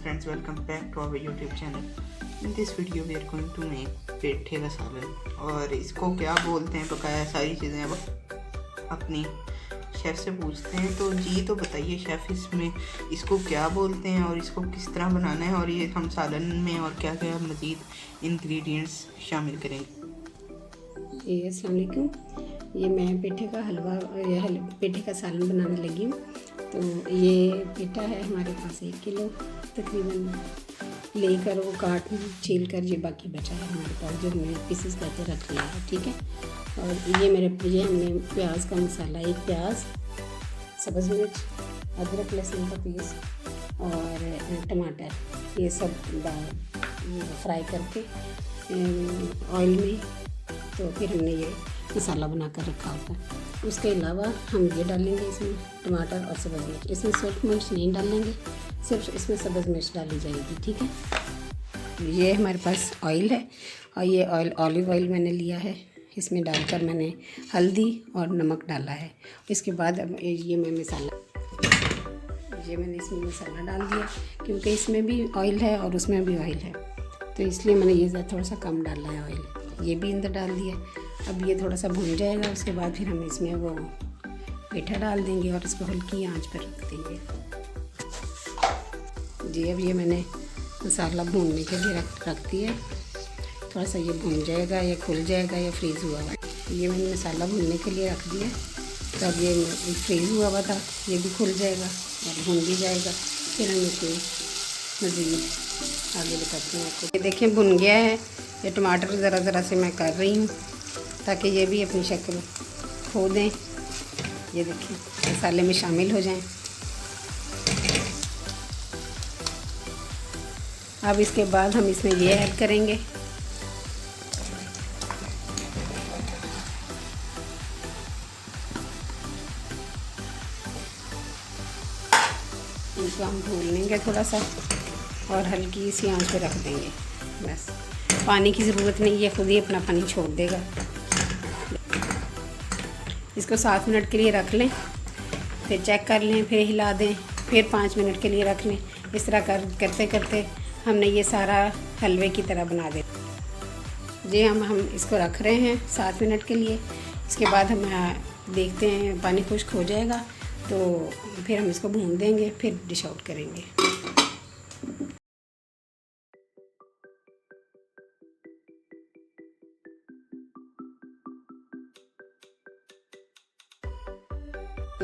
friends, welcome back to our YouTube channel. In this video we are going to make पेठे का सालन। और इसको क्या बोलते हैं, पकाया, सारी चीज़ें अब अपनी शेफ़ से पूछते हैं। तो जी तो बताइए शेफ़, इसमें इसको क्या बोलते हैं और इसको किस तरह बनाना है, और ये हम सालन में और क्या क्या मज़ीद इंग्रेडिएंट्स शामिल करेंगे। अस्सलाम वालेकुम। ये मैं पेठे का पेठे का सालन बनाने लगी हूँ। तो ये पेठा है हमारे पास 1 किलो तकरीबन लेकर वो काट छील कर ये बाकी बचा है हमारे पास, जो हमने पीसेस करके रख लिया है, ठीक है। और ये हमने प्याज का मसाला, 1 प्याज, सब्ज़ मिर्च, अदरक लहसुन का पीस और टमाटर, ये सब फ्राई करके ऑयल में, तो फिर हमने ये मसाला बनाकर रखा होता है। उसके अलावा हम ये डालेंगे इसमें टमाटर और सब्ज़ मिर्च। इसमें सूरख मिर्च नहीं डालेंगे, सिर्फ इसमें सब्ज़ मिर्च डाली जाएगी, ठीक है। ये हमारे पास ऑयल है और ये ऑलिव ऑयल मैंने लिया है। इसमें डालकर मैंने हल्दी और नमक डाला है। इसके बाद अब ये मैंने इसमें मसाला डाल दिया, क्योंकि इसमें भी ऑयल है और उसमें भी ऑयल है, तो इसलिए मैंने ये थोड़ा सा कम डाला है ऑयल। ये भी अंदर डाल दिया। अब ये थोड़ा सा भून जाएगा, उसके बाद फिर हम इसमें वो पेठा डाल देंगे और इसको हल्की आंच पर रख देंगे। जी अब ये मैंने मसाला भूनने के लिए रख दिया। थोड़ा सा ये भून जाएगा या खुल जाएगा या फ्रीज़ हुआ हुआ। ये मैंने मसाला भूनने के लिए रख दिया। तो अब ये फ्रीज़ हुआ हुआ था, ये भी खुल जाएगा और भून भी जाएगा। फिर हम इसमें मज़ीद आगे बताते हैं आपको। ये देखिए भुन गया है। ये टमाटर ज़रा ज़रा से मैं कर रही हूँ ताकि ये भी अपनी शक्ल खो दें। ये देखिए मसाले में शामिल हो जाएं। अब इसके बाद हम इसमें ये ऐड करेंगे, इसको हम भून लेंगे थोड़ा सा और हल्की सी आंच पे रख देंगे। बस पानी की ज़रूरत नहीं, ये खुद ही अपना पानी छोड़ देगा। इसको 7 मिनट के लिए रख लें, फिर चेक कर लें, फिर हिला दें, फिर 5 मिनट के लिए रख लें। इस तरह करते करते हमने ये सारा हलवे की तरह बना दे। जी हम इसको रख रहे हैं 7 मिनट के लिए। इसके बाद हम देखते हैं पानी खुश्क हो जाएगा तो फिर हम इसको भून देंगे, फिर डिश आउट करेंगे।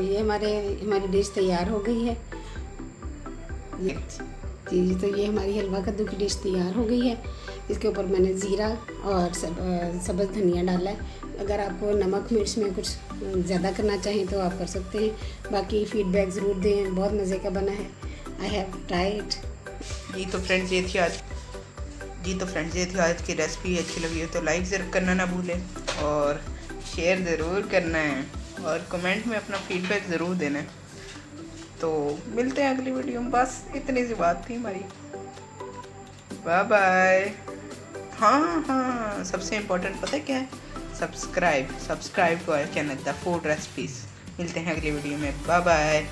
ये हमारी डिश तैयार हो गई है। जी तो ये हमारी हलवा कद्दू की डिश तैयार हो गई है। इसके ऊपर मैंने ज़ीरा और सब्ज़ धनिया डाला है। अगर आपको नमक मिर्च में कुछ ज़्यादा करना चाहें तो आप कर सकते हैं। बाकी फ़ीडबैक ज़रूर दें, बहुत मज़े का बना है। I have tried. जी तो फ्रेंड्स ये थी आज की रेसिपी। अच्छी लगी हो तो लाइक ज़रूर करना ना भूलें और शेयर ज़रूर करना है और कमेंट में अपना फीडबैक ज़रूर देना है। तो मिलते हैं अगली वीडियो में। बस इतनी सी बात थी हमारी। Bye bye. हाँ सबसे इम्पोर्टेंट पता है क्या है? Subscribe to our channel the food recipes. मिलते हैं अगली वीडियो में। Bye bye.